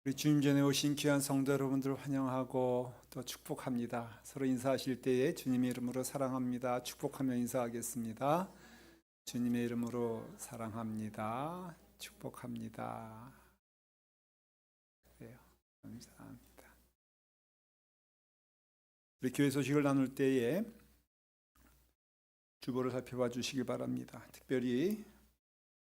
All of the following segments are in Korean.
우리 주님 전에 오신 귀한 성도 여러분들 환영하고 또 축복합니다. 서로 인사하실 때에 주님의 이름으로 사랑합니다. 축복하며 인사하겠습니다. 주님의 이름으로 사랑합니다. 축복합니다. 그래요. 감사합니다. 우리 교회 소식을 나눌 때에 주보를 살펴봐 주시기 바랍니다. 특별히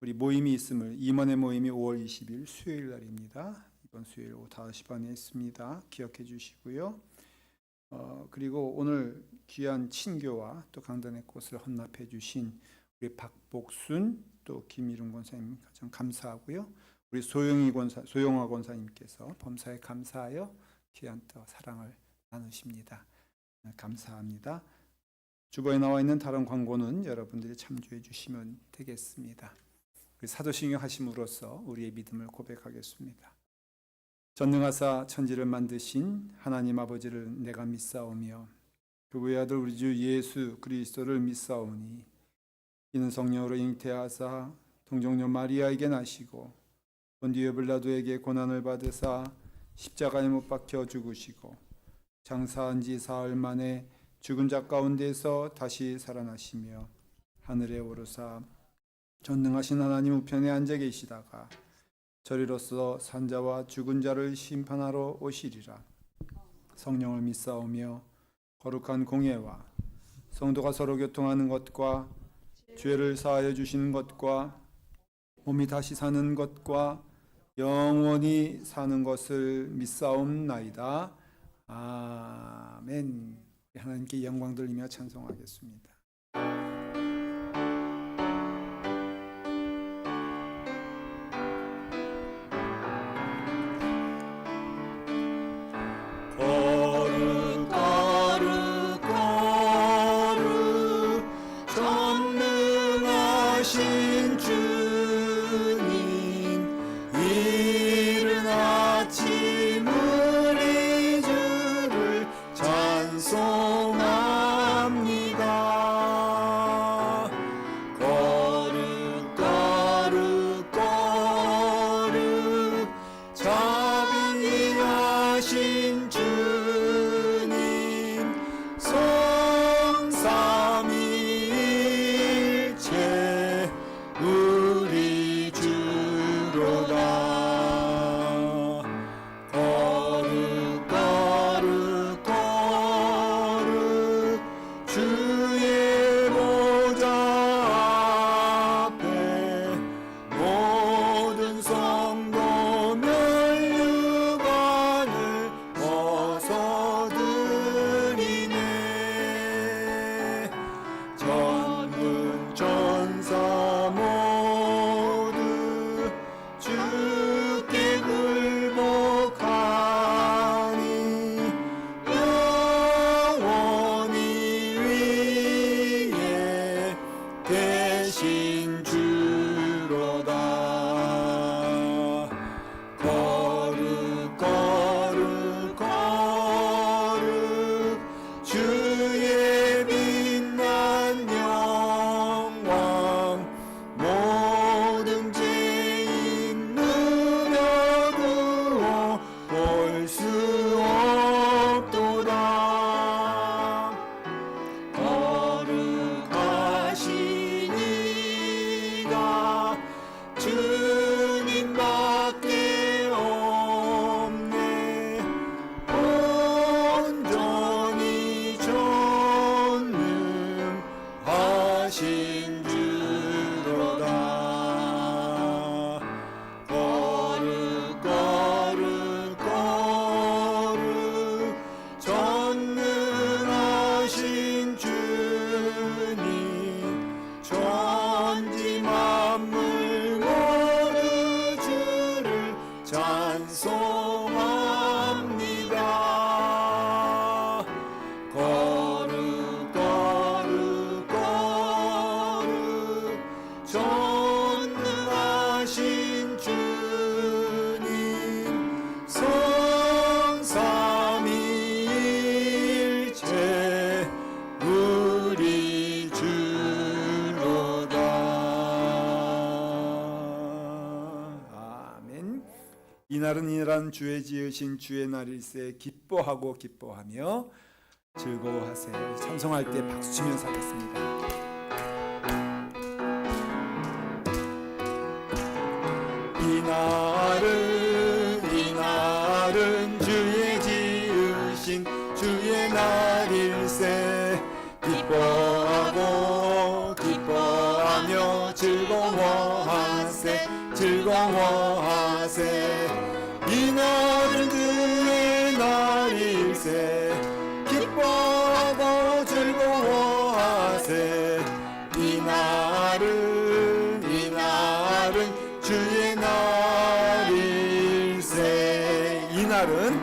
우리 모임이 있음을, 임원의 모임이 5월 20일 수요일 날입니다. 이번 수요일 오후 5시 반에 있습니다. 기억해 주시고요. 그리고 오늘 귀한 친교와 또 강단의 꽃을 헌납해 주신 우리 박복순 또 김일웅 권사님 가장 감사하고요. 우리 소영화 권사님께서 범사에 감사하여 귀한 또 사랑을 나누십니다. 감사합니다. 주보에 나와 있는 다른 광고는 여러분들이 참조해 주시면 되겠습니다. 사도신경 하심으로써 우리의 믿음을 고백하겠습니다. 전능하사 천지를 만드신 하나님 아버지를 내가 믿사오며 그 외아들 우리 주 예수 그리스도를 믿사오니 이는 성령으로 잉태하사 동정녀 마리아에게 나시고 본디오 빌라도에게 고난을 받으사 십자가에 못 박혀 죽으시고 장사한 지 사흘 만에 죽은 자 가운데서 다시 살아나시며 하늘에 오르사 전능하신 하나님 우편에 앉아 계시다가 저리로서 산자와 죽은 자를 심판하러 오시리라. 성령을 믿사오며 거룩한 공예와 성도가 서로 교통하는 것과 죄를 사하여 주시는 것과 몸이 다시 사는 것과 영원히 사는 것을 믿사옵나이다. 아멘. 하나님께 영광 돌리며 찬송하겠습니다. 전능하신 주님 이른 아침 우리 주를 찬송합니다. 거룩 거룩 거룩 자비하신 주님 성삼위일체 우리 주로다. 거룩 거룩 거룩 주의 보좌 앞에 모든 성도 면류관을 벗어드리네. 전군 전사 모두 주께 굴복하니 영원히 위에 계신 주로다. 거룩 거룩 거룩 주의 빛난 영광 모든 죄인 누려두어 볼 수 없도다. 거룩하시니가 주님밖에 없네. 온전히 전능하신 주로다. 거룩 거룩 거룩 전능하신 주님 천지 만물 모두 주를 찬송합니다. 거룩 거룩 거룩 전능하신 주님 성삼위일체 우리 주로다. 아멘. 이날은 주의 지으신 주의 날일세 기뻐하고 기뻐하며 즐거워하세요. 찬송할 때 박수 치면서 하겠습니다. 이날은 주의 지으신 주의 날일세 기뻐하고 기뻐하며 즐거워하세 이날은 주의 날일세 기뻐하고 즐거워하세 이날은 주의 날일세 이날은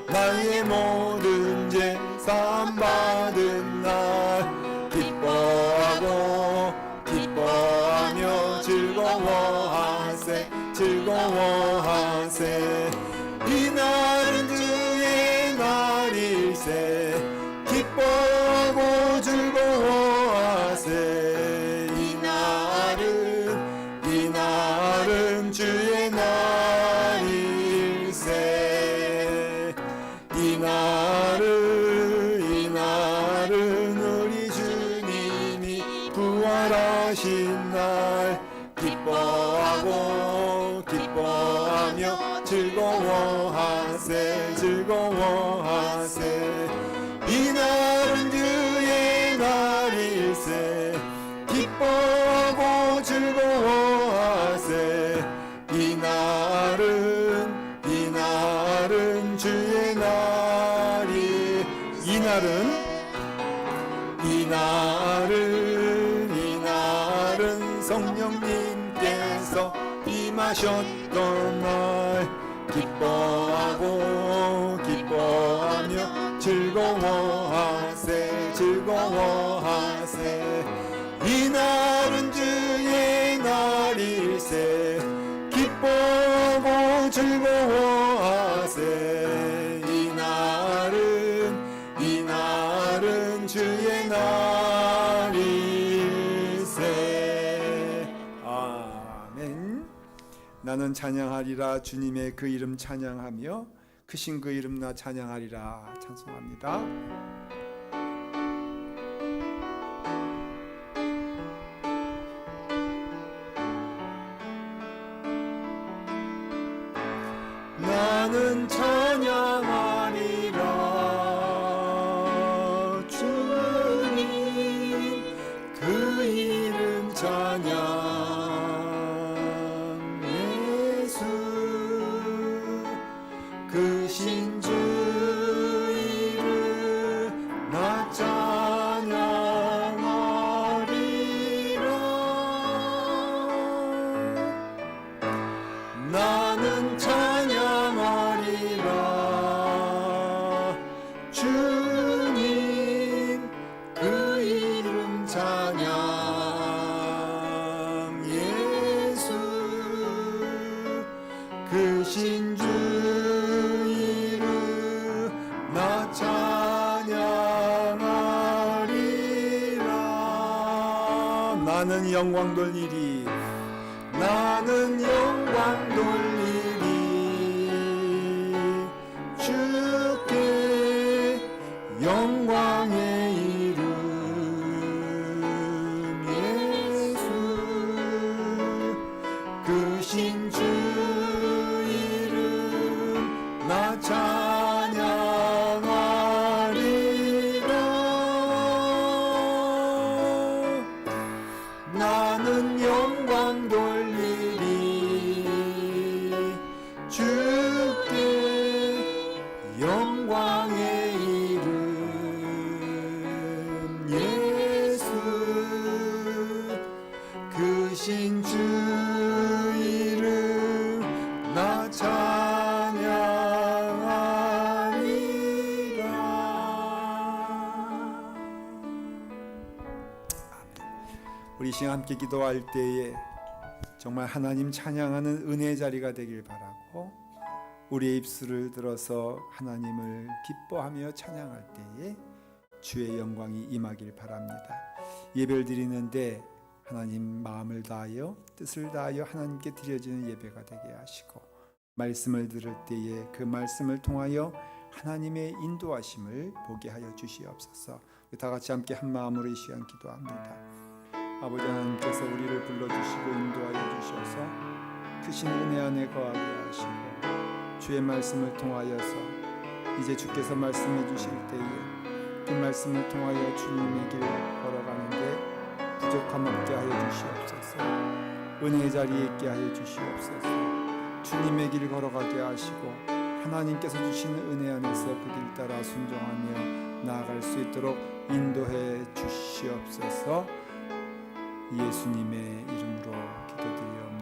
나의 모든 죄 사함 받은 날 기뻐하며 즐거워하세 이날은 주의 날일세 기뻐하고 즐거워하세 이날은 주의 날일세 이날은 우리 주님이 부활하신 날 기뻐하며 즐거워하세 이날은 주의 날일세 기뻐하고 즐거워하세 이날은 주의 날이 이날은 성령님께서 임하셨던 날 기뻐하며 즐거워하세 이날은 주의 날일세 기뻐하고 즐거워하세 이날은 주의 날일세 아멘. 나는 찬양하리라 주님의 그 이름 찬양하며 크신 그 이름 나 찬양하리라 찬송합니다. 나는 찬양하리라 주님 그 이름 찬양 예수 그 신주 이름 나 찬양하리라 나는 찬양하리라 주님 그 이름 찬양 예수 그 신주 이름 나 찬양하리라 나는 영광 돌리리 주께 영광의 이름 예수 그 신주 이름 나 찬양하리라 나는 영광 돌리리 주께 영광의 이름 예수 그 신주 이름 나 찬양하리라. 우리 이 시간 함께 기도할 때에 정말 하나님 찬양하는 은혜의 자리가 되길 바라고 우리의 입술을 들어서 하나님을 기뻐하며 찬양할 때에 주의 영광이 임하길 바랍니다. 예배를 드리는데 하나님 마음을 다하여 뜻을 다하여 하나님께 드려지는 예배가 되게 하시고, 말씀을 들을 때에 그 말씀을 통하여 하나님의 인도하심을 보게 하여 주시옵소서. 다 같이 함께 한 마음으로 이 시간 기도합니다. 아버지 하나님께서 우리를 불러주시고 인도하여 주셔서 크신 은혜 안에 거하게 하시고, 주의 말씀을 통하여서 이제 주께서 말씀해 주실 때에 그 말씀을 통하여 주님의 길 걸어가는데 부족함 없게 하여 주시옵소서. 은혜의 자리에 있게 하여 주시옵소서. 주님의 길 걸어가게 하시고 하나님께서 주시는 은혜 안에서 그 길 따라 순종하며 나아갈 수 있도록 인도해 주시옵소서. 예수님의 이름으로 기도드리옵나이다.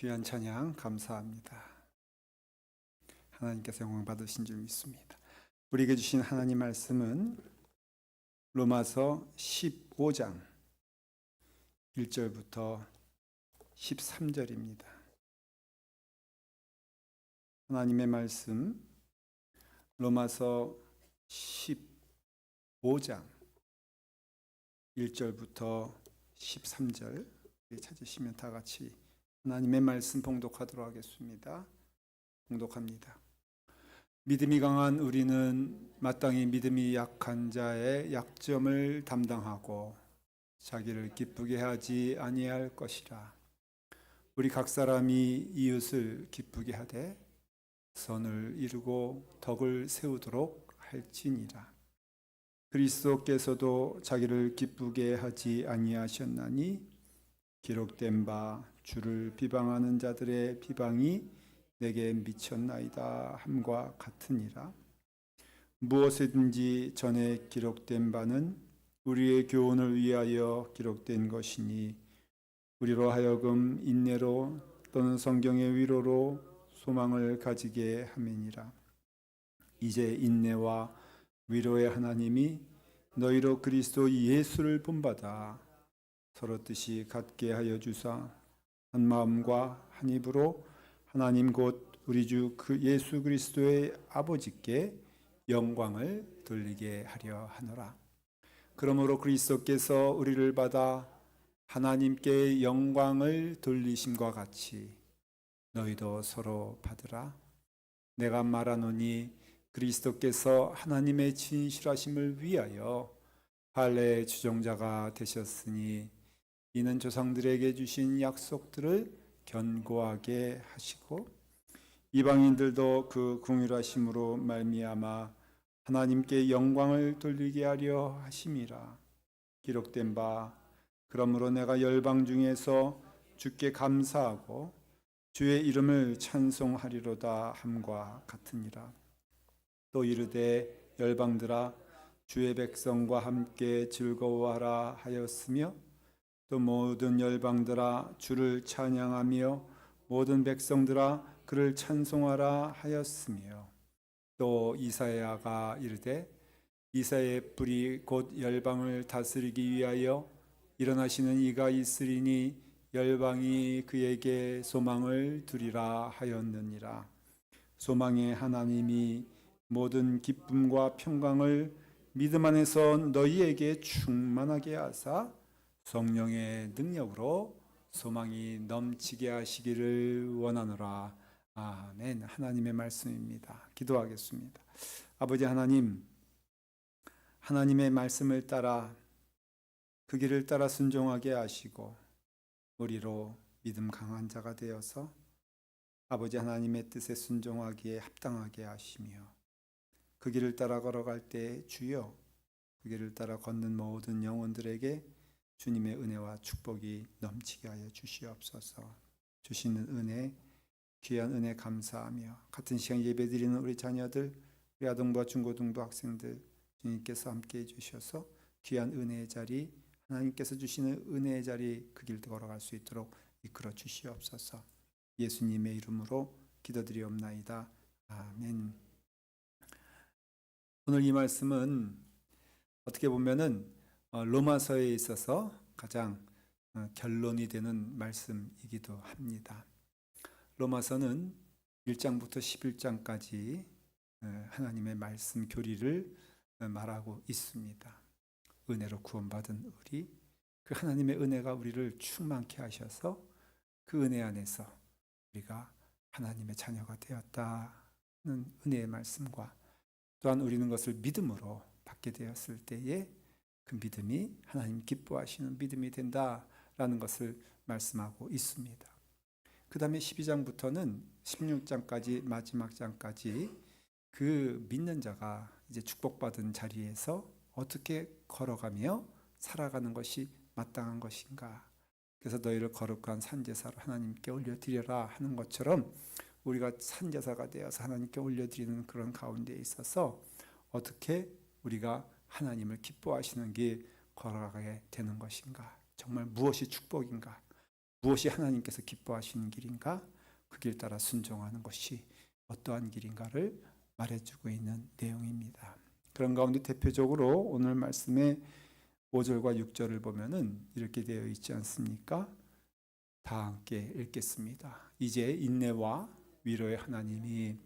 귀한 찬양 감사합니다. 하나님께서 영광 받으신 줄 믿습니다. 우리에게 주신 하나님 말씀은 로마서 15장 1절부터 13절입니다. 하나님의 말씀 로마서 15장 1절부터 13절 찾으시면 다 같이 하나님의 말씀 봉독하도록 하겠습니다. 봉독합니다. 믿음이 강한 우리는 마땅히 믿음이 약한 자의 약점을 담당하고 자기를 기쁘게 하지 아니할 것이라. 우리 각 사람이 이웃을 기쁘게 하되 선을 이루고 덕을 세우도록 할지니라. 그리스도께서도 자기를 기쁘게 하지 아니하셨나니 기록된 바 주를 비방하는 자들의 비방이 내게 미쳤나이다 함과 같으니라. 무엇이든지 전에 기록된 바는 우리의 교훈을 위하여 기록된 것이니 우리로 하여금 인내로 또는 성경의 위로로 소망을 가지게 함이니라. 이제 인내와 위로의 하나님이 너희로 그리스도 예수를 본받아 서로 뜻이 같게 하여 주사 한 마음과 한 입으로 하나님 곧 우리 주 그 예수 그리스도의 아버지께 영광을 돌리게 하려 하노라. 그러므로 그리스도께서 우리를 받아 하나님께 영광을 돌리심과 같이 너희도 서로 받으라. 내가 말하노니 그리스도께서 하나님의 진실하심을 위하여 할례의 주종자가 되셨으니 이는 조상들에게 주신 약속들을 견고하게 하시고 이방인들도 그 긍휼하심으로 말미암아 하나님께 영광을 돌리게 하려 하심이라. 기록된 바 그러므로 내가 열방 중에서 주께 감사하고 주의 이름을 찬송하리로다 함과 같으니라. 또 이르되 열방들아 주의 백성과 함께 즐거워하라 하였으며 또 모든 열방들아 주를 찬양하며 모든 백성들아 그를 찬송하라 하였으며 또 이사야가 이르되 이사야의 뿔이 곧 열방을 다스리기 위하여 일어나시는 이가 있으리니 열방이 그에게 소망을 두리라 하였느니라. 소망의 하나님이 모든 기쁨과 평강을 믿음 안에서 너희에게 충만하게 하사 성령의 능력으로 소망이 넘치게 하시기를 원하노라. 아멘. 하나님의 말씀입니다. 기도하겠습니다. 아버지 하나님, 하나님의 말씀을 따라 그 길을 따라 순종하게 하시고 우리로 믿음 강한 자가 되어서 아버지 하나님의 뜻에 순종하기에 합당하게 하시며 그 길을 따라 걸어갈 때 주여 그 길을 따라 걷는 모든 영혼들에게 주님의 은혜와 축복이 넘치게 하여 주시옵소서. 주시는 은혜, 귀한 은혜 감사하며 같은 시간 예배드리는 우리 자녀들, 우리 아동부와 중고등부 학생들 주님께서 함께해 주셔서 귀한 은혜의 자리, 하나님께서 주시는 은혜의 자리 그 길 걸어갈 수 있도록 이끌어 주시옵소서. 예수님의 이름으로 기도드리옵나이다. 아멘. 오늘 이 말씀은 어떻게 보면은 로마서에 있어서 가장 결론이 되는 말씀이기도 합니다. 로마서는 1장부터 11장까지 하나님의 말씀 교리를 말하고 있습니다. 은혜로 구원받은 우리, 그 하나님의 은혜가 우리를 충만케 하셔서 그 은혜 안에서 우리가 하나님의 자녀가 되었다는 은혜의 말씀과 또한 우리는 것을 믿음으로 받게 되었을 때에 그 믿음이 하나님 기뻐하시는 믿음이 된다라는 것을 말씀하고 있습니다. 그 다음에 12장부터는 16장까지 마지막 장까지 그 믿는 자가 이제 축복받은 자리에서 어떻게 걸어가며 살아가는 것이 마땅한 것인가. 그래서 너희를 거룩한 산제사로 하나님께 올려드려라 하는 것처럼 우리가 산제사가 되어서 하나님께 올려드리는 그런 가운데 있어서 어떻게 우리가 하나님을 기뻐하시는 길 걸어가게 되는 것인가. 정말 무엇이 축복인가. 무엇이 하나님께서 기뻐하시는 길인가. 그 길 따라 순종하는 것이 어떠한 길인가를 말해주고 있는 내용입니다. 그런 가운데 대표적으로 오늘 말씀의 5절과 6절을 보면은 이렇게 되어 있지 않습니까? 다 함께 읽겠습니다. 이제 인내와 위로의 하나님이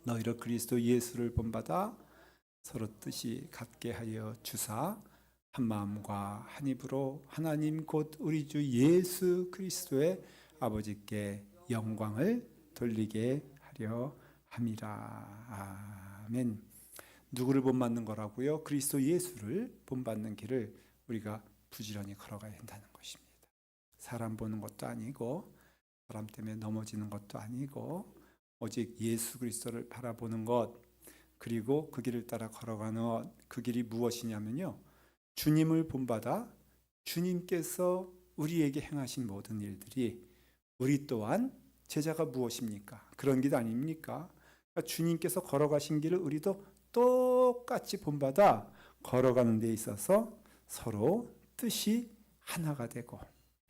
너희로 그리스도 예수를 본받아 서로 뜻이 같게 하여 주사 한 마음과 한 입으로 하나님 곧 우리 주 예수 그리스도의 아버지께 영광을 돌리게 하려 함이라. 아멘. 누구를 본받는 거라고요? 그리스도 예수를 본받는 길을 우리가 부지런히 걸어가야 한다는 것입니다. 사람 보는 것도 아니고 사람 때문에 넘어지는 것도 아니고 오직 예수 그리스도를 바라보는 것, 그리고 그 길을 따라 걸어가는 그 길이 무엇이냐면요, 주님을 본받아 주님께서 우리에게 행하신 모든 일들이 우리 또한 제자가 무엇입니까? 그런 길 아닙니까? 그러니까 주님께서 걸어가신 길을 우리도 똑같이 본받아 걸어가는 데 있어서 서로 뜻이 하나가 되고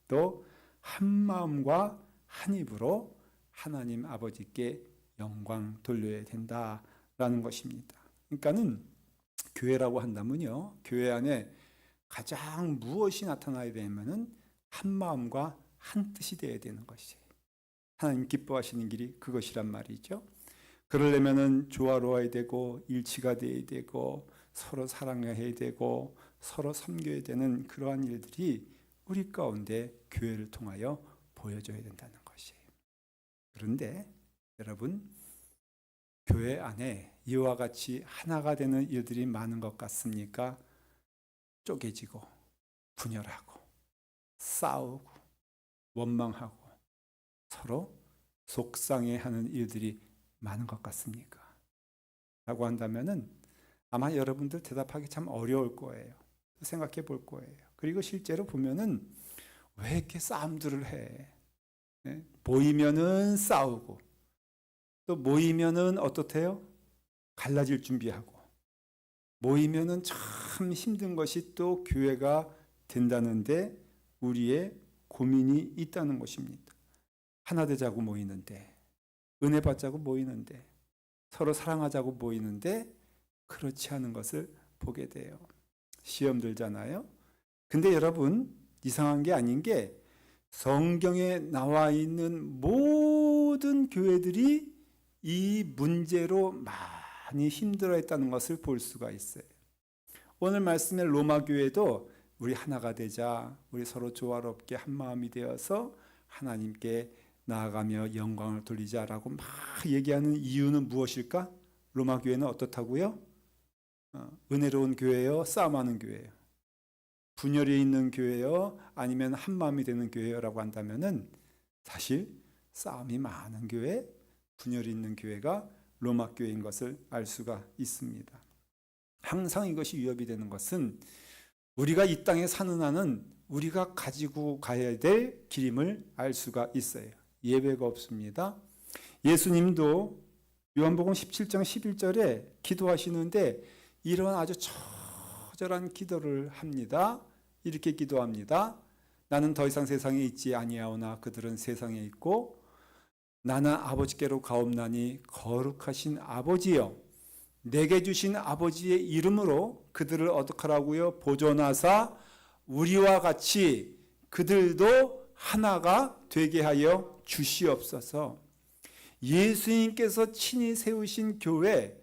또 한 마음과 한 입으로 하나님 아버지께 영광 돌려야 된다라는 것입니다. 그러니까는 교회라고 한다면요, 교회 안에 가장 무엇이 나타나야 되냐면은 한 마음과 한 뜻이 되어야 되는 것이에요. 하나님 기뻐하시는 길이 그것이란 말이죠. 그러려면은 조화로워야 되고 일치가 되어야 되고 서로 사랑해야 되고 서로 섬겨야 되는 그러한 일들이 우리 가운데 교회를 통하여 보여줘야 된다는 것이에요. 그런데 여러분, 교회 안에 이와 같이 하나가 되는 일들이 많은 것 같습니까? 쪼개지고 분열하고 싸우고 원망하고 서로 속상해하는 일들이 많은 것 같습니까? 라고 한다면은 아마 여러분들 대답하기 참 어려울 거예요. 생각해 볼 거예요. 그리고 실제로 보면은 왜 이렇게 싸움들을 해? 보이면은 싸우고 또 모이면은 어떻대요? 갈라질 준비하고 모이면은 참 힘든 것이 또 교회가 된다는데 우리의 고민이 있다는 것입니다. 하나 되자고 모이는데 은혜 받자고 모이는데 서로 사랑하자고 모이는데 그렇지 않은 것을 보게 돼요. 시험 들잖아요. 근데 여러분, 이상한 게 아닌 게 성경에 나와 있는 모든 교회들이 이 문제로 많이 힘들어했다는 것을 볼 수가 있어요. 오늘 말씀의 로마 교회도 우리 하나가 되자, 우리 서로 조화롭게 한 마음이 되어서 하나님께 나아가며 영광을 돌리자라고 막 얘기하는 이유는 무엇일까? 로마 교회는 어떻다고요? 은혜로운 교회요? 싸움하는 교회요? 분열이 있는 교회요? 아니면 한 마음이 되는 교회라고 한다면은 사실 싸움이 많은 교회, 분열이 있는 교회가 로마 교회인 것을 알 수가 있습니다. 항상 이것이 위협이 되는 것은 우리가 이 땅에 사는 한은 우리가 가지고 가야 될 길임을 알 수가 있어요. 예외가 없습니다. 예수님도 요한복음 17장 11절에 기도하시는데 이런 아주 처절한 기도를 합니다. 이렇게 기도합니다. 나는 더 이상 세상에 있지 아니하오나 그들은 세상에 있고 나는 아버지께로 가옵나니 거룩하신 아버지여 내게 주신 아버지의 이름으로 그들을 어떡하라고요? 보존하사 우리와 같이 그들도 하나가 되게 하여 주시옵소서. 예수님께서 친히 세우신 교회,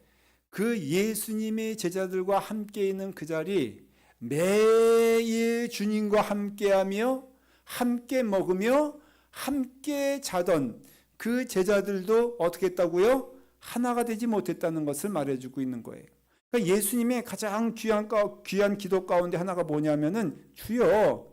그 예수님의 제자들과 함께 있는 그 자리, 매일 주님과 함께하며 함께 먹으며 함께 자던 그 제자들도 어떻게 했다고요? 하나가 되지 못했다는 것을 말해주고 있는 거예요. 그러니까 예수님의 가장 귀한 기도 가운데 하나가 뭐냐면은 주여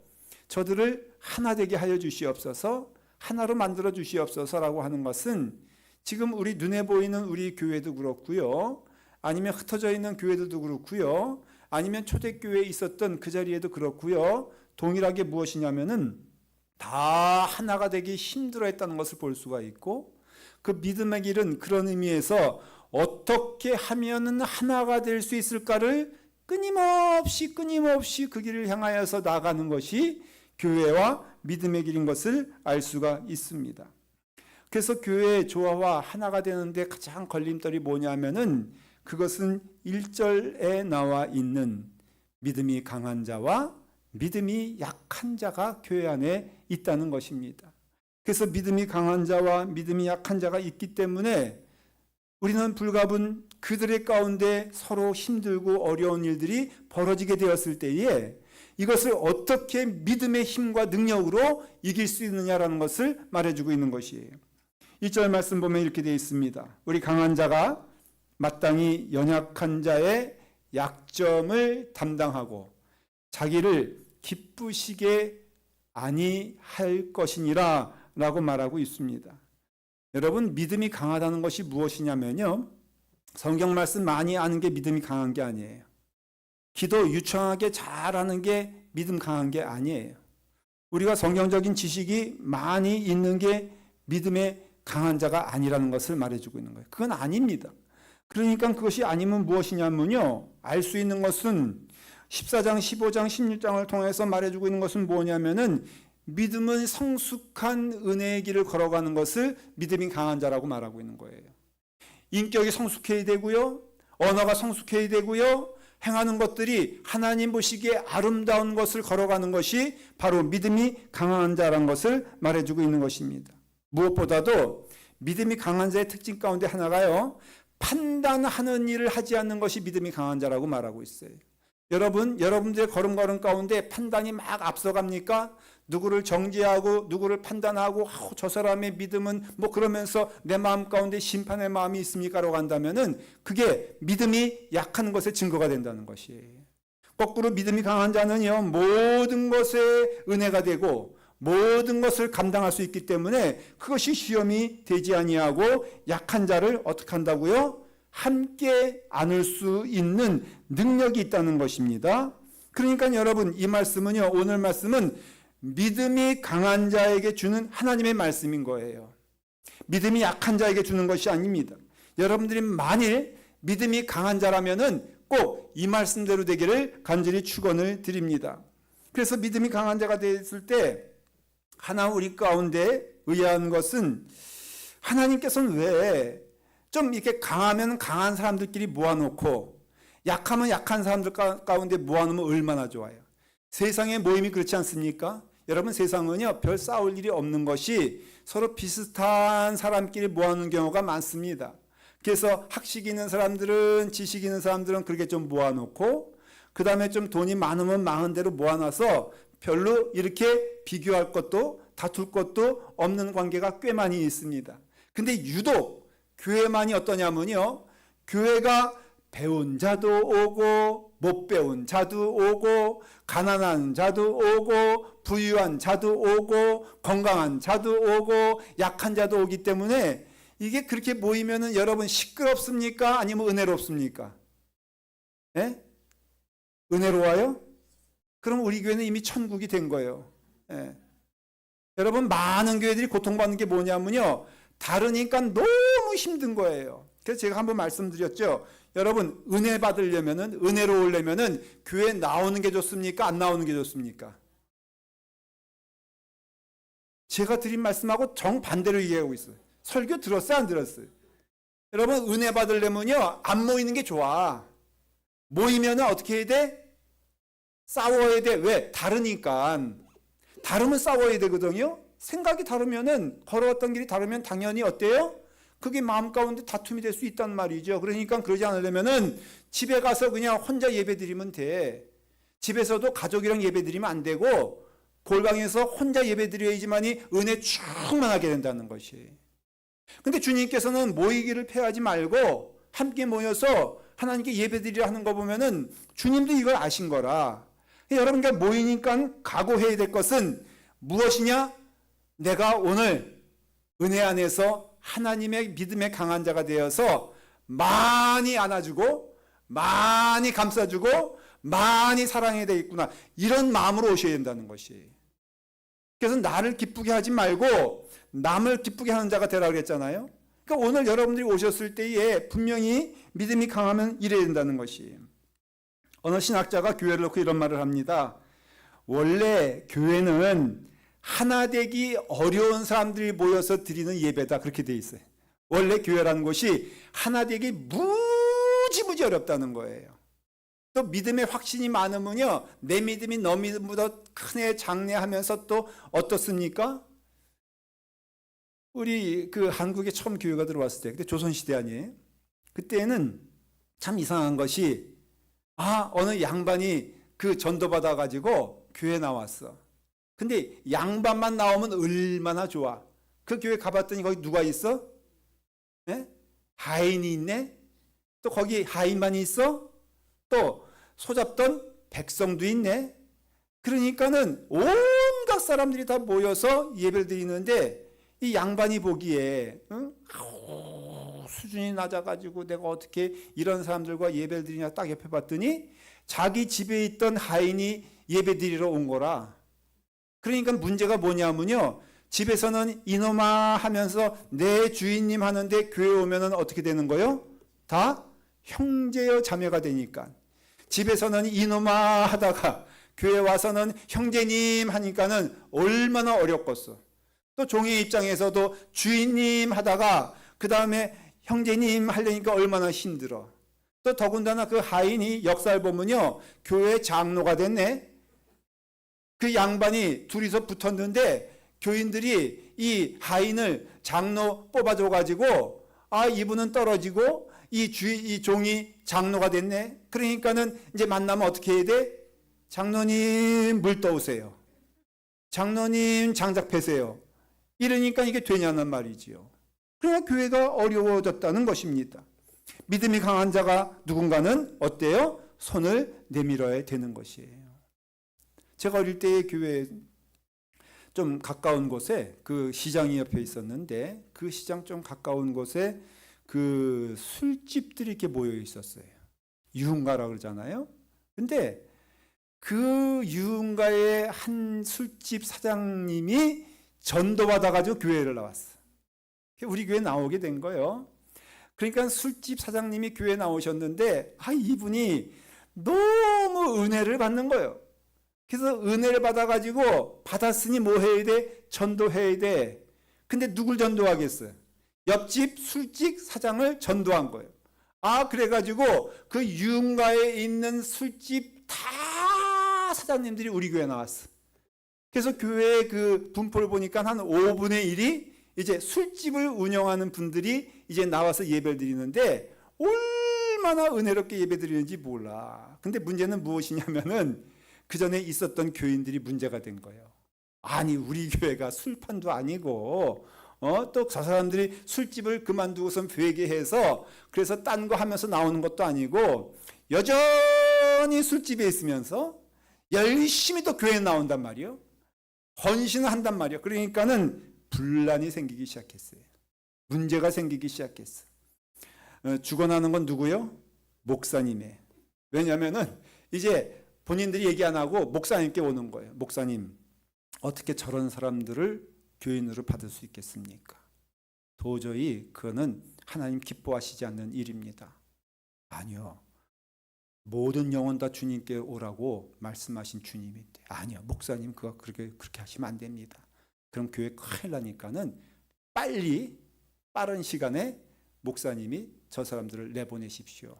저들을 하나 되게 하여 주시옵소서, 하나로 만들어 주시옵소서라고 하는 것은 지금 우리 눈에 보이는 우리 교회도 그렇고요, 아니면 흩어져 있는 교회들도 그렇고요, 아니면 초대교회에 있었던 그 자리에도 그렇고요, 동일하게 무엇이냐면은 다 하나가 되기 힘들어했다는 것을 볼 수가 있고, 그 믿음의 길은 그런 의미에서 어떻게 하면은 하나가 될 수 있을까를 끊임없이 그 길을 향하여서 나가는 것이 교회와 믿음의 길인 것을 알 수가 있습니다. 그래서 교회의 조화와 하나가 되는데 가장 걸림돌이 뭐냐면은 그것은 1절에 나와 있는 믿음이 강한 자와 믿음이 약한 자가 교회 안에 있다는 것입니다. 그래서 믿음이 강한 자와 믿음이 약한 자가 있기 때문에 우리는 불가분 그들의 가운데 서로 힘들고 어려운 일들이 벌어지게 되었을 때에 이것을 어떻게 믿음의 힘과 능력으로 이길 수 있느냐라는 것을 말해주고 있는 것이에요. 1절 말씀 보면 이렇게 되어 있습니다. 우리 강한 자가 마땅히 연약한 자의 약점을 담당하고 자기를 기쁘시게 아니할 것이니라 라고 말하고 있습니다. 여러분, 믿음이 강하다는 것이 무엇이냐면요, 성경 말씀 많이 아는 게 믿음이 강한 게 아니에요. 기도 유창하게 잘하는 게 믿음 강한 게 아니에요. 우리가 성경적인 지식이 많이 있는 게 믿음의 강한 자가 아니라는 것을 말해주고 있는 거예요. 그건 아닙니다. 그러니까 그것이 아니면 무엇이냐면요, 알 수 있는 것은 14장, 15장, 16장을 통해서 말해주고 있는 것은 뭐냐면은 믿음은 성숙한 은혜의 길을 걸어가는 것을 믿음이 강한 자라고 말하고 있는 거예요. 인격이 성숙해야 되고요, 언어가 성숙해야 되고요, 행하는 것들이 하나님 보시기에 아름다운 것을 걸어가는 것이 바로 믿음이 강한 자라는 것을 말해주고 있는 것입니다. 무엇보다도 믿음이 강한 자의 특징 가운데 하나가요, 판단하는 일을 하지 않는 것이 믿음이 강한 자라고 말하고 있어요. 여러분들의 걸음걸음 가운데 판단이 막 앞서갑니까? 누구를 정죄하고 누구를 판단하고 저 사람의 믿음은 뭐 그러면서 내 마음 가운데 심판의 마음이 있습니까? 라고 한다면은 그게 믿음이 약한 것의 증거가 된다는 것이에요. 거꾸로 믿음이 강한 자는요, 모든 것에 은혜가 되고 모든 것을 감당할 수 있기 때문에 그것이 시험이 되지 아니하고 약한 자를 어떻게 한다고요? 함께 안을 수 있는 능력이 있다는 것입니다. 그러니까 여러분, 이 말씀은요, 오늘 말씀은 믿음이 강한 자에게 주는 하나님의 말씀인 거예요. 믿음이 약한 자에게 주는 것이 아닙니다. 여러분들이 만일 믿음이 강한 자라면은 꼭 이 말씀대로 되기를 간절히 축원을 드립니다. 그래서 믿음이 강한 자가 됐을 때 하나 우리 가운데 의아한 것은, 하나님께서는 왜 좀 이렇게 강하면 강한 사람들끼리 모아놓고 약하면 약한 사람들 가운데 모아놓으면 얼마나 좋아요. 세상의 모임이 그렇지 않습니까? 여러분, 세상은요, 별 싸울 일이 없는 것이 서로 비슷한 사람끼리 모아놓는 경우가 많습니다. 그래서 학식 있는 사람들은, 지식 있는 사람들은 그렇게 좀 모아놓고, 그 다음에 좀 돈이 많으면 많은 대로 모아놔서 별로 이렇게 비교할 것도 다툴 것도 없는 관계가 꽤 많이 있습니다. 근데 유독 교회만이 어떠냐면요, 교회가 배운 자도 오고 못 배운 자도 오고 가난한 자도 오고 부유한 자도 오고 건강한 자도 오고 약한 자도 오기 때문에 이게 그렇게 모이면은 여러분 시끄럽습니까? 아니면 은혜롭습니까? 예? 은혜로워요? 그럼 우리 교회는 이미 천국이 된 거예요. 예. 여러분, 많은 교회들이 고통받는 게 뭐냐면요, 다르니까 너무 힘든 거예요. 그래서 제가 한번 말씀드렸죠. 여러분, 은혜 받으려면은, 은혜로우려면은 교회 나오는 게 좋습니까? 안 나오는 게 좋습니까? 제가 드린 말씀하고 정반대로 얘기하고 있어요. 설교 들었어요? 안 들었어요? 여러분, 은혜 받으려면요, 안 모이는 게 좋아. 모이면은 어떻게 해야 돼? 싸워야 돼. 왜? 다르니까. 다르면 싸워야 되거든요. 생각이 다르면은, 걸어왔던 길이 다르면 당연히 어때요? 그게 마음 가운데 다툼이 될 수 있단 말이죠. 그러니까 그러지 않으려면은 집에 가서 그냥 혼자 예배 드리면 돼. 집에서도 가족이랑 예배 드리면 안 되고 골방에서 혼자 예배 드려야지만이 은혜 충만하게 된다는 것이. 근데 주님께서는 모이기를 패하지 말고 함께 모여서 하나님께 예배 드리려 하는 거 보면은 주님도 이걸 아신 거라. 여러분과 모이니까 각오해야 될 것은 무엇이냐? 내가 오늘 은혜 안에서 하나님의 믿음의 강한 자가 되어서 많이 안아주고 많이 감싸주고 많이 사랑해야 되겠구나, 이런 마음으로 오셔야 된다는 것이. 그래서 나를 기쁘게 하지 말고 남을 기쁘게 하는 자가 되라고 그랬잖아요. 그러니까 오늘 여러분들이 오셨을 때에 분명히 믿음이 강하면 이래야 된다는 것이. 어느 신학자가 교회를 놓고 이런 말을 합니다. 원래 교회는 하나 되기 어려운 사람들이 모여서 드리는 예배다, 그렇게 돼 있어요. 원래 교회라는 것이 하나 되기 무지무지 어렵다는 거예요. 또 믿음의 확신이 많으면요, 내 믿음이 너 믿음보다 크네 작네 하면서 또 어떻습니까? 우리 그 한국에 처음 교회가 들어왔을 때, 그때 조선시대 아니에요? 그때는 참 이상한 것이, 어느 양반이 그 전도 받아가지고 교회 나왔어. 근데 양반만 나오면 얼마나 좋아. 그 교회 가봤더니 거기 누가 있어? 네? 하인이 있네? 또 거기 하인만이 있어? 또 소잡던 백성도 있네? 그러니까는 온갖 사람들이 다 모여서 예배를 드리는데 이 양반이 보기에 수준이 낮아가지고 내가 어떻게 이런 사람들과 예배를 드리냐 딱 옆에 봤더니 자기 집에 있던 하인이 예배 드리러 온 거라. 그러니까 문제가 뭐냐면요, 집에서는 이놈아 하면서 내 주인님 하는데 교회 오면은 어떻게 되는 거요? 다 형제여 자매가 되니까. 집에서는 이놈아 하다가 교회 와서는 형제님 하니까는 얼마나 어렵겠어. 또 종의 입장에서도 주인님 하다가 그 다음에 형제님 하려니까 얼마나 힘들어. 또 더군다나 그 하인이 역사를 보면요, 교회 장로가 됐네. 그 양반이 둘이서 붙었는데 교인들이 이 하인을 장로 뽑아줘 가지고 아, 이분은 떨어지고 이 종이 장로가 됐네. 그러니까는 이제 만나면 어떻게 해야 돼? 장로님 물 떠오세요. 장로님 장작 패세요. 이러니까 이게 되냐는 말이지요. 그러나 교회가 어려워졌다는 것입니다. 믿음이 강한 자가 누군가는 어때요? 손을 내밀어야 되는 것이에요. 제가 어릴 때 교회에 좀 가까운 곳에 그 시장이 옆에 있었는데 그 시장 좀 가까운 곳에 그 술집들이 이렇게 모여 있었어요. 유흥가라 그러잖아요. 근데 그 유흥가의 한 술집 사장님이 전도받아가지고 교회를 나왔어. 우리 교회 나오게 된 거예요. 그러니까 술집 사장님이 교회 나오셨는데 이분이 너무 은혜를 받는 거예요. 그래서 은혜를 받아가지고 받았으니 뭐 해야 돼? 전도해야 돼. 근데 누굴 전도하겠어요? 옆집 술집 사장을 전도한 거예요. 그래가지고 그 유흥가에 있는 술집 다 사장님들이 우리 교회에 나왔어. 그래서 교회 그 분포를 보니까 한 5분의 1이 이제 술집을 운영하는 분들이 이제 나와서 예배를 드리는데 얼마나 은혜롭게 예배 드리는지 몰라. 근데 문제는 무엇이냐면은 그 전에 있었던 교인들이 문제가 된 거예요. 아니, 우리 교회가 술판도 아니고 또 저 사람들이 술집을 그만두고선 회개해서 그래서 딴 거 하면서 나오는 것도 아니고 여전히 술집에 있으면서 열심히 또 교회에 나온단 말이에요. 헌신을 한단 말이에요. 그러니까는 분란이 생기기 시작했어요. 문제가 생기기 시작했어. 죽어나는 건 누구요? 목사님의. 왜냐하면은 이제 본인들이 얘기 안 하고 목사님께 오는 거예요. 목사님, 어떻게 저런 사람들을 교인으로 받을 수 있겠습니까? 도저히 그거는 하나님 기뻐하시지 않는 일입니다. 아니요. 모든 영혼 다 주님께 오라고 말씀하신 주님인데, 아니요, 목사님 그거 그렇게 하시면 안 됩니다. 그럼 교회 큰일 나니까는 빠른 시간에 목사님이 저 사람들을 내보내십시오.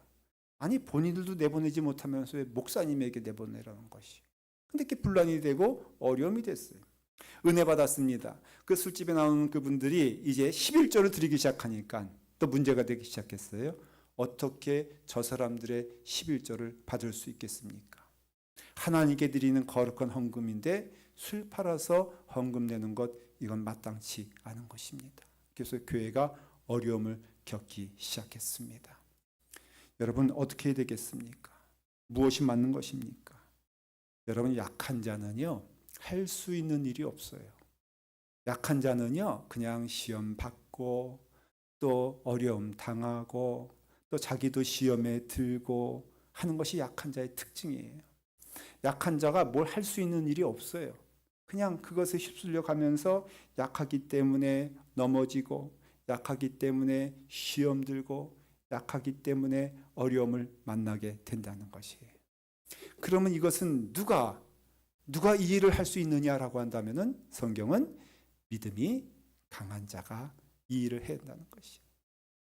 아니, 본인들도 내보내지 못하면서 왜 목사님에게 내보내라는 것이. 근데 이렇게 분란이 되고 어려움이 됐어요. 은혜 받았습니다. 그 술집에 나오는 그분들이 이제 11조를 드리기 시작하니까 또 문제가 되기 시작했어요. 어떻게 저 사람들의 11조를 받을 수 있겠습니까? 하나님께 드리는 거룩한 헌금인데 술 팔아서 헌금 내는 것, 이건 마땅치 않은 것입니다. 그래서 교회가 어려움을 겪기 시작했습니다. 여러분, 어떻게 해야 되겠습니까? 무엇이 맞는 것입니까? 여러분, 약한 자는요, 할 수 있는 일이 없어요. 약한 자는요, 그냥 시험 받고 또 어려움 당하고 또 자기도 시험에 들고 하는 것이 약한 자의 특징이에요. 약한 자가 뭘 할 수 있는 일이 없어요. 그냥 그것에 휩쓸려 가면서 약하기 때문에 넘어지고, 약하기 때문에 시험 들고, 약하기 때문에 어려움을 만나게 된다는 것이에요. 그러면 이것은 누가 이 일을 할 수 있느냐라고 한다면은 성경은 믿음이 강한 자가 이 일을 해야 한다는 것이에요.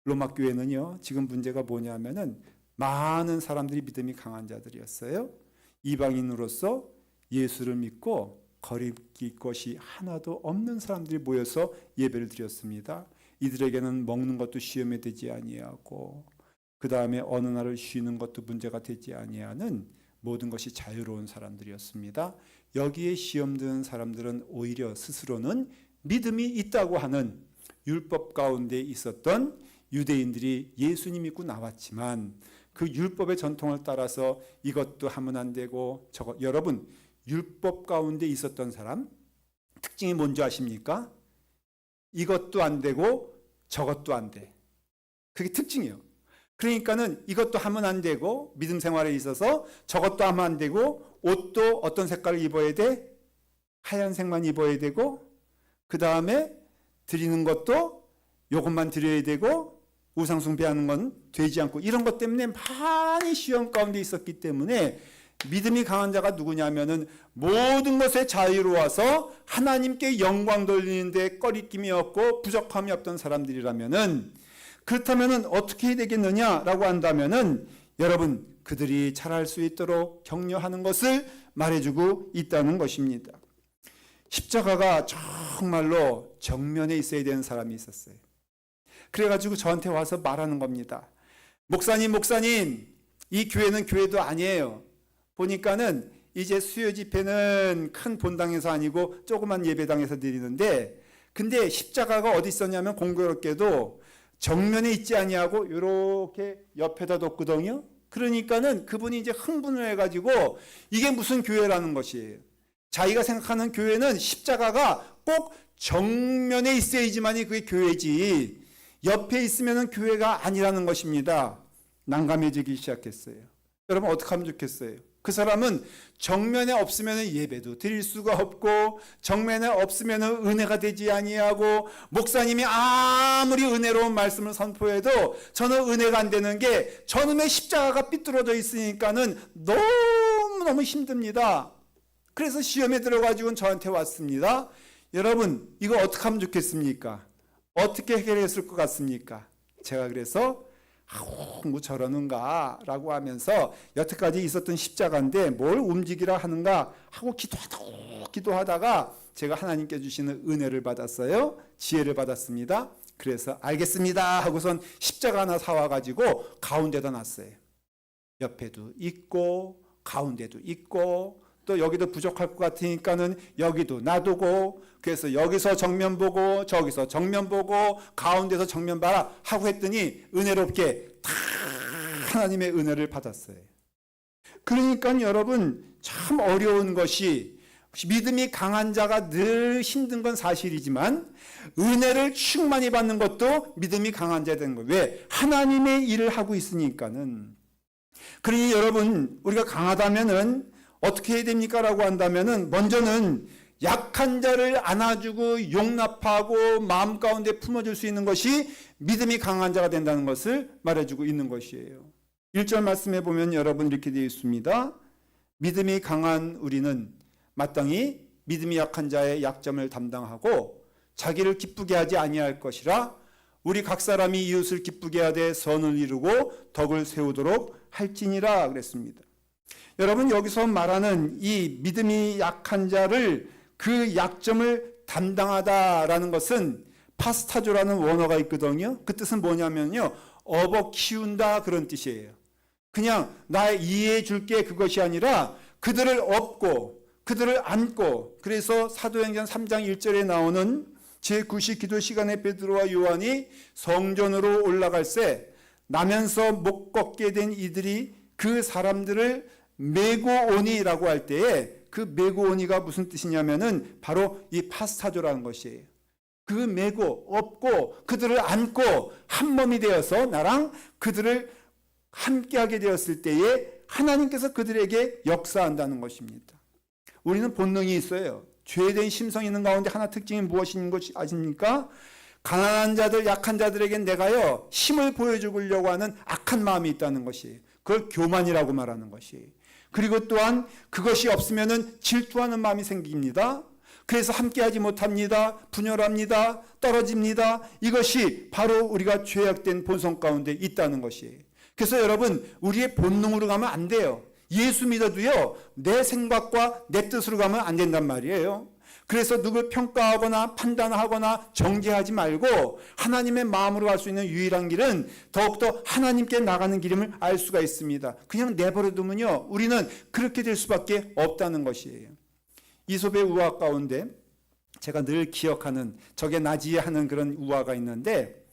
로마 교회는요, 지금 문제가 뭐냐면은 많은 사람들이 믿음이 강한 자들이었어요. 이방인으로서 예수를 믿고 거리낄 것이 하나도 없는 사람들이 모여서 예배를 드렸습니다. 이들에게는 먹는 것도 시험에 되지 아니하고 그 다음에 어느 날을 쉬는 것도 문제가 되지 아니하는 모든 것이 자유로운 사람들이었습니다. 여기에 시험 드는 사람들은 오히려 스스로는 믿음이 있다고 하는 율법 가운데 있었던 유대인들이 예수님 믿고 나왔지만 그 율법의 전통을 따라서 이것도 하면 안 되고 저것, 여러분, 율법 가운데 있었던 사람 특징이 뭔지 아십니까? 이것도 안 되고 저것도 안 돼. 그게 특징이에요. 그러니까는 이것도 하면 안 되고 믿음 생활에 있어서 저것도 하면 안 되고 옷도 어떤 색깔을 입어야 돼? 하얀색만 입어야 되고 그 다음에 드리는 것도 요것만 드려야 되고 우상 숭배하는 건 되지 않고 이런 것 때문에 많이 시험 가운데 있었기 때문에 믿음이 강한 자가 누구냐면은 모든 것에 자유로워서 하나님께 영광 돌리는데 꺼리낌이 없고 부족함이 없던 사람들이라면은 그렇다면은 어떻게 해야 되겠느냐라고 한다면은 여러분 그들이 잘할 수 있도록 격려하는 것을 말해주고 있다는 것입니다. 십자가가 정말로 정면에 있어야 되는 사람이 있었어요. 그래가지고 저한테 와서 말하는 겁니다. 목사님, 이 교회는 교회도 아니에요. 보니까는 이제 수요 집회는 큰 본당에서 아니고 조그만 예배당에서 드리는데 근데 십자가가 어디 있었냐면 공교롭게도 정면에 있지 아니하고 이렇게 옆에다 뒀거든요. 그러니까는 그분이 이제 흥분을 해가지고 이게 무슨 교회라는 것이에요. 자기가 생각하는 교회는 십자가가 꼭 정면에 있어야지만이 그게 교회지 옆에 있으면 교회가 아니라는 것입니다. 난감해지기 시작했어요. 여러분 어떻게 하면 좋겠어요? 그 사람은 정면에 없으면 예배도 드릴 수가 없고 정면에 없으면 은혜가 되지 아니하고 목사님이 아무리 은혜로운 말씀을 선포해도 저는 은혜가 안 되는 게 저놈의 십자가가 삐뚤어져 있으니까는 너무너무 힘듭니다. 그래서 시험에 들어가지고 저한테 왔습니다. 여러분 이거 어떻게 하면 좋겠습니까? 어떻게 해결했을 것 같습니까? 제가 그래서 뭐 저러는가 라고 하면서 여태까지 있었던 십자가인데 뭘 움직이라 하는가 하고 기도하다가 제가 하나님께 주시는 은혜를 받았어요. 지혜를 받았습니다. 그래서 알겠습니다 하고선 십자가 하나 사와가지고 가운데다 놨어요. 옆에도 있고 가운데도 있고 또 여기도 부족할 것 같으니까는 여기도 놔두고 그래서 여기서 정면 보고 저기서 정면 보고 가운데서 정면 봐라 하고 했더니 은혜롭게 다 하나님의 은혜를 받았어요. 그러니까 여러분 참 어려운 것이 믿음이 강한 자가 늘 힘든 건 사실이지만 은혜를 충만히 받는 것도 믿음이 강한 자가 되는 거예요. 왜? 하나님의 일을 하고 있으니까는. 그러니 여러분 우리가 강하다면은 어떻게 해야 됩니까? 라고 한다면은 먼저는 약한 자를 안아주고 용납하고 마음 가운데 품어줄 수 있는 것이 믿음이 강한 자가 된다는 것을 말해주고 있는 것이에요. 1절 말씀에 보면 여러분 이렇게 되어 있습니다. 믿음이 강한 우리는 마땅히 믿음이 약한 자의 약점을 담당하고 자기를 기쁘게 하지 아니할 것이라 우리 각 사람이 이웃을 기쁘게 하되 선을 이루고 덕을 세우도록 할지니라 그랬습니다. 여러분 여기서 말하는 이 믿음이 약한 자를 그 약점을 담당하다라는 것은 파스타조라는 원어가 있거든요. 그 뜻은 뭐냐면요. 업어 키운다 그런 뜻이에요. 그냥 나 이해해 줄게 그것이 아니라 그들을 업고 그들을 안고 그래서 사도행전 3장 1절에 나오는 제9시 기도 시간에 베드로와 요한이 성전으로 올라갈 때 나면서 못 걷게 된 이들이 그 사람들을 메고 오니라고 할 때에 그 메고 오니가 무슨 뜻이냐면은 바로 이 파스타조라는 것이에요. 그 메고 업고 그들을 안고 한 몸이 되어서 나랑 그들을 함께하게 되었을 때에 하나님께서 그들에게 역사한다는 것입니다. 우리는 본능이 있어요. 죄된 심성이 있는 가운데 하나 특징이 무엇인 것이 아십니까? 가난한 자들, 약한 자들에게 내가요 힘을 보여주려고 하는 악한 마음이 있다는 것이에요. 그걸 교만이라고 말하는 것이에요. 그리고 또한 그것이 없으면은 질투하는 마음이 생깁니다. 그래서 함께하지 못합니다. 분열합니다. 떨어집니다. 이것이 바로 우리가 죄악된 본성 가운데 있다는 것이에요. 그래서 여러분 우리의 본능으로 가면 안 돼요. 예수 믿어도요 내 생각과 내 뜻으로 가면 안 된단 말이에요. 그래서 누굴 평가하거나 판단하거나 정죄하지 말고 하나님의 마음으로 갈 수 있는 유일한 길은 더욱더 하나님께 나가는 길임을 알 수가 있습니다. 그냥 내버려두면요 우리는 그렇게 될 수밖에 없다는 것이에요. 이솝의 우화 가운데 제가 늘 기억하는 적에 나지하는 그런 우화가 있는데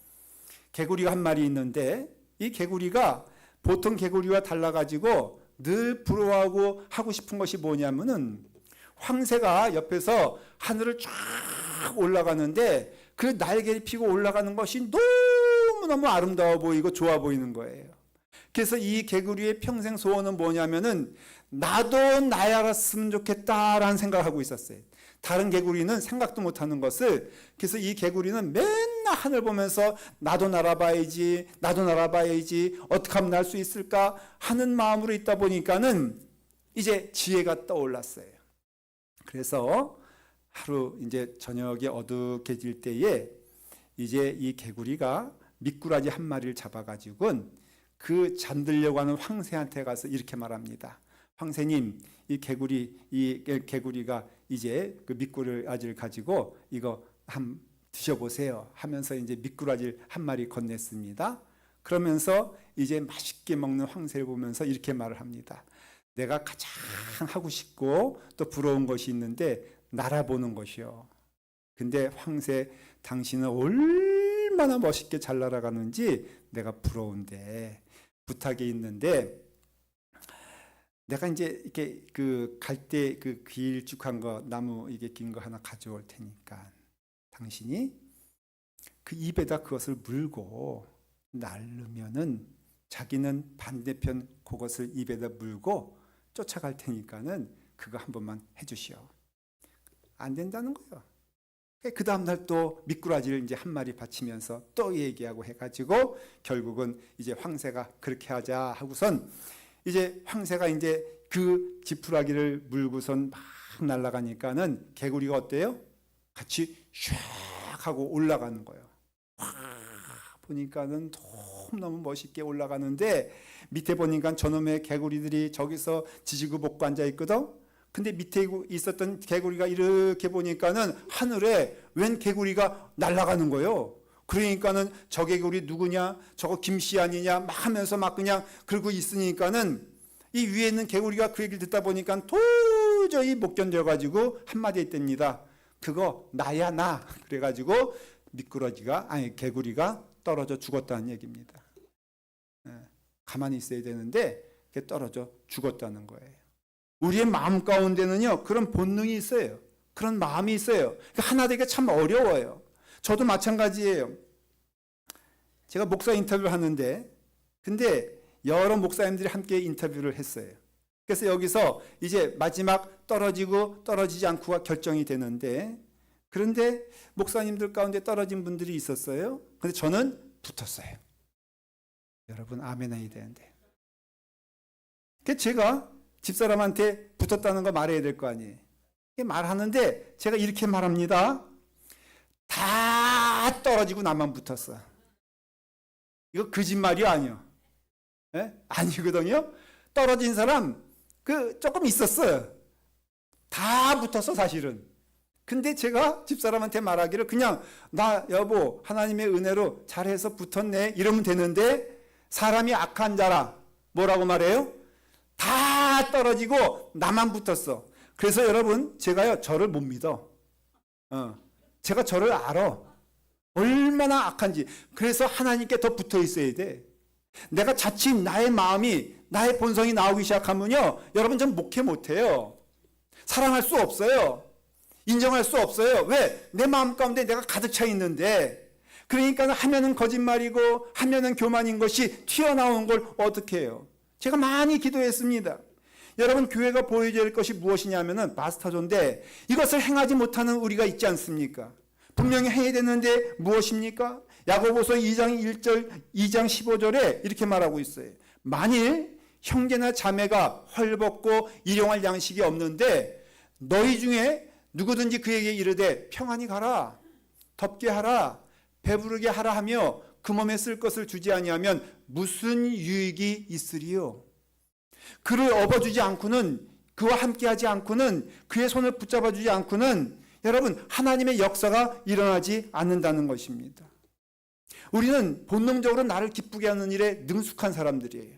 개구리가 한 마리 있는데 이 개구리가 보통 개구리와 달라가지고 늘 부러워하고 하고 싶은 것이 뭐냐면은 황새가 옆에서 하늘을 쫙 올라가는데 그 날개를 피고 올라가는 것이 너무너무 아름다워 보이고 좋아 보이는 거예요. 그래서 이 개구리의 평생 소원은 뭐냐면은 나도 나였으면 좋겠다라는 생각을 하고 있었어요. 다른 개구리는 생각도 못하는 것을. 그래서 이 개구리는 맨날 하늘 보면서 나도 날아봐야지, 나도 날아봐야지, 어떻게 하면 날 수 있을까 하는 마음으로 있다 보니까는 이제 지혜가 떠올랐어요. 그래서 하루 이제 저녁에 어둑해질 때에 이제 이 개구리가 미꾸라지 한 마리를 잡아가지고 그 잠들려고 하는 황새한테 가서 이렇게 말합니다. 황새님, 이 개구리가 이제 그 미꾸라지를 가지고 이거 한번 드셔보세요 하면서 이제 미꾸라지를 한 마리 건넸습니다. 그러면서 이제 맛있게 먹는 황새를 보면서 이렇게 말을 합니다. 내가 가장 하고 싶고 또 부러운 것이 있는데 날아보는 것이요. 근데 황새, 당신은 얼마나 멋있게 잘 날아가는지 내가 부러운데 부탁이 있는데 내가 이제 이렇게 그 갈 때 그 길쭉한 거 나무 이게 긴 거 하나 가져올 테니까 당신이 그 입에다 그것을 물고 날르면은 자기는 반대편 그것을 입에다 물고 쫓아갈 테니까는 그거 한 번만 해주시오. 안 된다는 거예요. 그 다음날 또 미꾸라지를 이제 한 마리 바치면서 또 얘기하고 해가지고 결국은 이제 황새가 그렇게 하자 하고선 이제 황새가 이제 그 지푸라기를 물고선 막 날아가니까는 개구리가 어때요? 같이 샥 하고 올라가는 거예요. 확 보니까는 너무 멋있게 올라가는데 밑에 보니까 저놈의 개구리들이 저기서 지지고 볶고 앉아 있거든. 근데 밑에 있었던 개구리가 이렇게 보니까는 하늘에 웬 개구리가 날아가는 거예요. 그러니까는 저 개구리 누구냐? 저거 김씨 아니냐? 막 하면서 막 그냥 그러고 있으니까는 이 위에 있는 개구리가 그 얘기를 듣다 보니까 도저히 못 견뎌가지고 한마디 했답니다. 그거 나야 나. 그래가지고 개구리가 떨어져 죽었다는 얘기입니다. 가만히 있어야 되는데 떨어져 죽었다는 거예요. 우리의 마음 가운데는요 그런 본능이 있어요. 그런 마음이 있어요. 하나 되기가 참 어려워요. 저도 마찬가지예요. 제가 목사 인터뷰를 하는데 근데 여러 목사님들이 함께 인터뷰를 했어요. 그래서 여기서 이제 마지막 떨어지고 떨어지지 않고가 결정이 되는데 그런데 목사님들 가운데 떨어진 분들이 있었어요. 근데 저는 붙었어요. 여러분 아멘 해야 되는데. 그래서 제가 집사람한테 붙었다는 거 말해야 될 거 아니에요. 말하는데 제가 이렇게 말합니다. 다 떨어지고 나만 붙었어. 이거 거짓말이 아니요. 아니거든요. 떨어진 사람 조금 있었어요. 다 붙었어 사실은. 근데 제가 집사람한테 말하기를 그냥 나 여보 하나님의 은혜로 잘해서 붙었네 이러면 되는데 사람이 악한 자라 뭐라고 말해요? 다 떨어지고 나만 붙었어. 그래서 여러분 제가요 저를 못 믿어. 제가 저를 알아. 얼마나 악한지. 그래서 하나님께 더 붙어 있어야 돼. 내가 자칫 나의 마음이 나의 본성이 나오기 시작하면요 여러분 전 목회 못해요. 사랑할 수 없어요. 인정할 수 없어요. 왜? 내 마음 가운데 내가 가득 차 있는데. 그러니까 하면은 거짓말이고 하면은 교만인 것이 튀어나온 걸 어떻게 해요? 제가 많이 기도했습니다. 여러분 교회가 보여줘야 할 것이 무엇이냐면은 마스터조인데 이것을 행하지 못하는 우리가 있지 않습니까? 분명히 해야 되는데 무엇입니까? 야고보서 2장 1절 2장 15절에 이렇게 말하고 있어요. 만일 형제나 자매가 헐벗고 일용할 양식이 없는데 너희 중에 누구든지 그에게 이르되 평안히 가라 덥게 하라 배부르게 하라 하며 그 몸에 쓸 것을 주지 아니하면 무슨 유익이 있으리요? 그를 업어주지 않고는 그와 함께하지 않고는 그의 손을 붙잡아주지 않고는 여러분 하나님의 역사가 일어나지 않는다는 것입니다. 우리는 본능적으로 나를 기쁘게 하는 일에 능숙한 사람들이에요.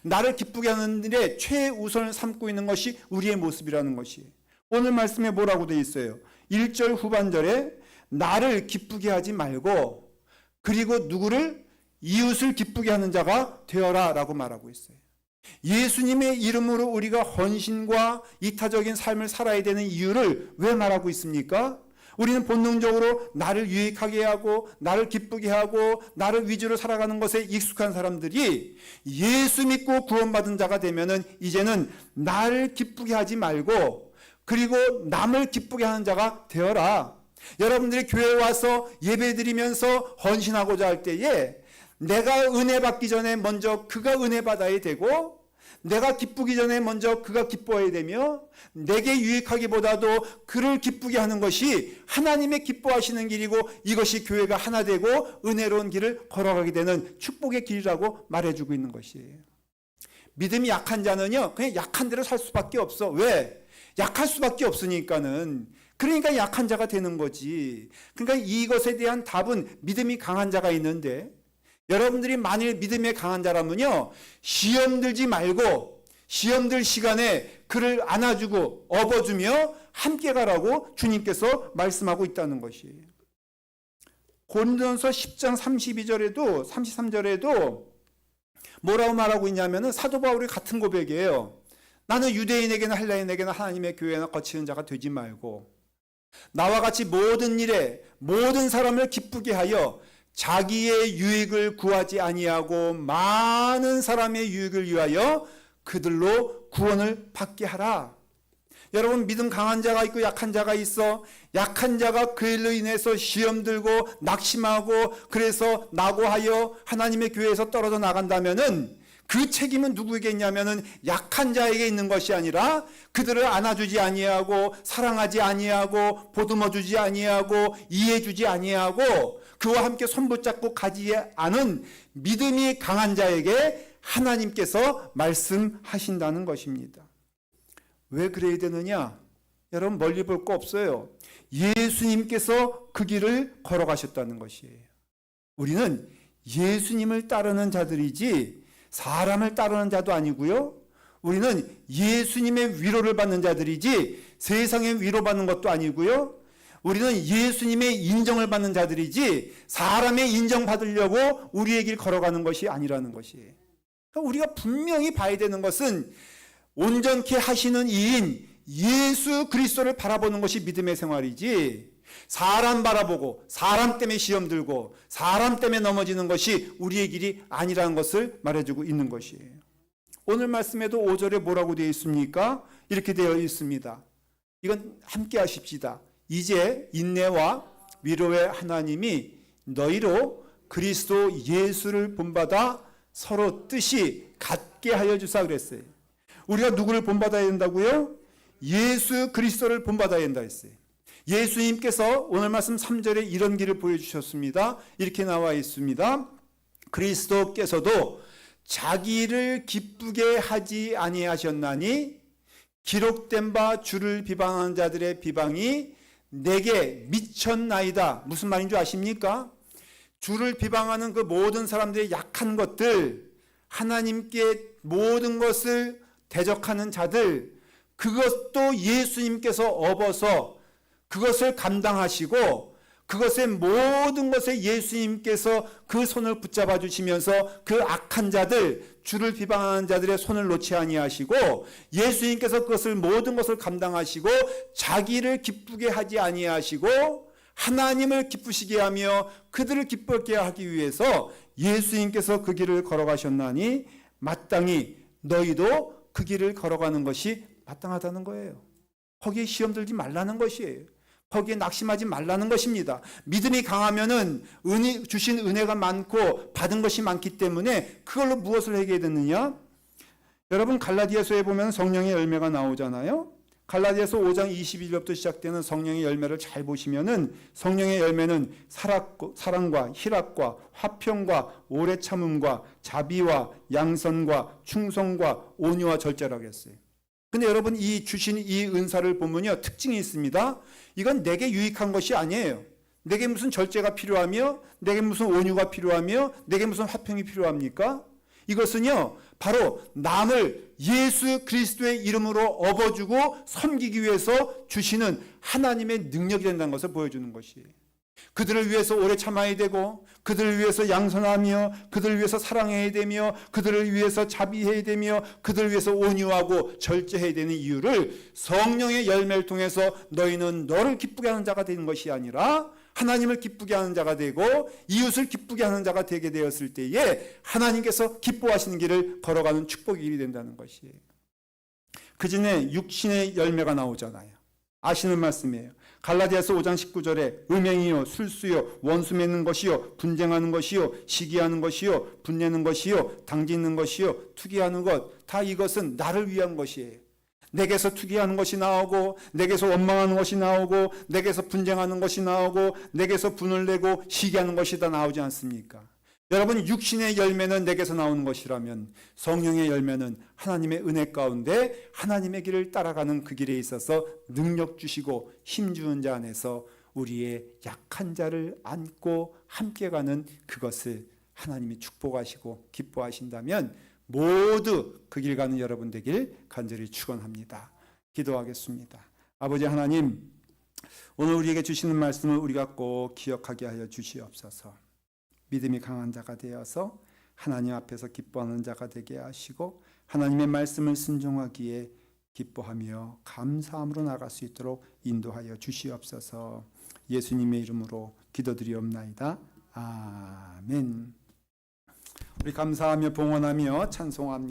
나를 기쁘게 하는 일에 최우선을 삼고 있는 것이 우리의 모습이라는 것이에요. 오늘 말씀에 뭐라고 되어 있어요? 1절 후반절에 나를 기쁘게 하지 말고 그리고 누구를 이웃을 기쁘게 하는 자가 되어라 라고 말하고 있어요. 예수님의 이름으로 우리가 헌신과 이타적인 삶을 살아야 되는 이유를 왜 말하고 있습니까? 우리는 본능적으로 나를 유익하게 하고 나를 기쁘게 하고 나를 위주로 살아가는 것에 익숙한 사람들이 예수 믿고 구원받은 자가 되면은 이제는 나를 기쁘게 하지 말고 그리고 남을 기쁘게 하는 자가 되어라. 여러분들이 교회에 와서 예배드리면서 헌신하고자 할 때에 내가 은혜 받기 전에 먼저 그가 은혜 받아야 되고 내가 기쁘기 전에 먼저 그가 기뻐해야 되며 내게 유익하기보다도 그를 기쁘게 하는 것이 하나님의 기뻐하시는 길이고 이것이 교회가 하나 되고 은혜로운 길을 걸어가게 되는 축복의 길이라고 말해주고 있는 것이에요. 믿음이 약한 자는요 그냥 약한 대로 살 수밖에 없어. 왜? 약할 수밖에 없으니까는. 그러니까 약한 자가 되는 거지. 그러니까 이것에 대한 답은 믿음이 강한 자가 있는데 여러분들이 만일 믿음에 강한 자라면요 시험 들지 말고 시험 들 시간에 그를 안아주고 업어주며 함께 가라고 주님께서 말씀하고 있다는 것이에요. 고린도전서 10장 32절에도 33절에도 뭐라고 말하고 있냐면은 사도 바울이 같은 고백이에요. 나는 유대인에게나 헬라인에게나 하나님의 교회나 거치는 자가 되지 말고 나와 같이 모든 일에 모든 사람을 기쁘게 하여 자기의 유익을 구하지 아니하고 많은 사람의 유익을 위하여 그들로 구원을 받게 하라. 여러분 믿음 강한 자가 있고 약한 자가 있어. 약한 자가 그 일로 인해서 시험 들고 낙심하고 그래서 낙오하여 하나님의 교회에서 떨어져 나간다면은 그 책임은 누구에게 있냐면은 약한 자에게 있는 것이 아니라 그들을 안아주지 아니하고 사랑하지 아니하고 보듬어주지 아니하고 이해주지 아니하고 그와 함께 손붙잡고 가지 않은 믿음이 강한 자에게 하나님께서 말씀하신다는 것입니다. 왜 그래야 되느냐? 여러분 멀리 볼 거 없어요. 예수님께서 그 길을 걸어가셨다는 것이에요. 우리는 예수님을 따르는 자들이지 사람을 따르는 자도 아니고요. 우리는 예수님의 위로를 받는 자들이지 세상의 위로받는 것도 아니고요. 우리는 예수님의 인정을 받는 자들이지 사람의 인정받으려고 우리의 길 걸어가는 것이 아니라는 것이에요. 그러니까 우리가 분명히 봐야 되는 것은 온전케 하시는 이인 예수 그리스도를 바라보는 것이 믿음의 생활이지 사람 바라보고 사람 때문에 시험 들고 사람 때문에 넘어지는 것이 우리의 길이 아니라는 것을 말해주고 있는 것이에요. 오늘 말씀에도 5절에 뭐라고 되어 있습니까? 이렇게 되어 있습니다. 이건 함께 하십시다. 이제 인내와 위로의 하나님이 너희로 그리스도 예수를 본받아 서로 뜻이 같게 하여 주사 그랬어요. 우리가 누구를 본받아야 된다고요? 예수 그리스도를 본받아야 된다 했어요. 예수님께서 오늘 말씀 3절에 이런 길을 보여주셨습니다. 이렇게 나와 있습니다. 그리스도께서도 자기를 기쁘게 하지 아니하셨나니 기록된 바 주를 비방하는 자들의 비방이 내게 미쳤나이다. 무슨 말인 줄 아십니까? 주를 비방하는 그 모든 사람들의 약한 것들, 하나님께 모든 것을 대적하는 자들, 그것도 예수님께서 업어서 그것을 감당하시고 그것의 모든 것에 예수님께서 그 손을 붙잡아 주시면서 그 악한 자들, 주를 비방하는 자들의 손을 놓지 아니하시고 예수님께서 그것을 모든 것을 감당하시고 자기를 기쁘게 하지 아니하시고 하나님을 기쁘시게 하며 그들을 기쁘게 하기 위해서 예수님께서 그 길을 걸어가셨나니 마땅히 너희도 그 길을 걸어가는 것이 마땅하다는 거예요. 거기에 시험 들지 말라는 것이에요. 거기에 낙심하지 말라는 것입니다. 믿음이 강하면은 주신 은혜가 많고 받은 것이 많기 때문에 그걸로 무엇을 하게 되느냐? 여러분 갈라디아서에 보면 성령의 열매가 나오잖아요. 갈라디아서 5장 21절부터 시작되는 성령의 열매를 잘 보시면은 성령의 열매는 사랑과 희락과 화평과 오래 참음과 자비와 양선과 충성과 온유와 절제라고 했어요. 근데 여러분 이 주신 이 은사를 보면요 특징이 있습니다. 이건 내게 유익한 것이 아니에요. 내게 무슨 절제가 필요하며 내게 무슨 온유가 필요하며 내게 무슨 화평이 필요합니까? 이것은요 바로 남을 예수 그리스도의 이름으로 업어주고 섬기기 위해서 주시는 하나님의 능력이 된다는 것을 보여주는 것이에요. 그들을 위해서 오래 참아야 되고, 그들을 위해서 양선하며, 그들을 위해서 사랑해야 되며, 그들을 위해서 자비해야 되며, 그들을 위해서 온유하고 절제해야 되는 이유를 성령의 열매를 통해서 너희는 너를 기쁘게 하는 자가 되는 것이 아니라 하나님을 기쁘게 하는 자가 되고 이웃을 기쁘게 하는 자가 되게 되었을 때에 하나님께서 기뻐하시는 길을 걸어가는 축복의 길이 된다는 것이에요. 그 전에 육신의 열매가 나오잖아요. 아시는 말씀이에요. 갈라디아서 5장 19절에 음행이요, 술수요, 원수 맺는 것이요, 분쟁하는 것이요, 시기하는 것이요, 분내는 것이요, 당짓는 것이요, 투기하는 것, 다 이것은 나를 위한 것이에요. 내게서 투기하는 것이 나오고, 내게서 원망하는 것이 나오고, 내게서 분쟁하는 것이 나오고, 내게서 분을 내고 시기하는 것이 다 나오지 않습니까? 여러분, 육신의 열매는 내게서 나오는 것이라면 성령의 열매는 하나님의 은혜 가운데 하나님의 길을 따라가는 그 길에 있어서 능력 주시고 힘 주는 자 안에서 우리의 약한 자를 안고 함께 가는 그것을 하나님이 축복하시고 기뻐하신다면 모두 그 길 가는 여러분 되길 간절히 축원합니다. 기도하겠습니다. 아버지 하나님, 오늘 우리에게 주시는 말씀을 우리가 꼭 기억하게 하여 주시옵소서. 믿음이 강한 자가 되어서 하나님 앞에서 기뻐하는 자가 되게 하시고 하나님의 말씀을 순종하기에 기뻐하며 감사함으로 나갈 수 있도록 인도하여 주시옵소서. 예수님의 이름으로 기도드리옵나이다. 아멘. 우리 감사하며 봉헌하며 찬송합니다.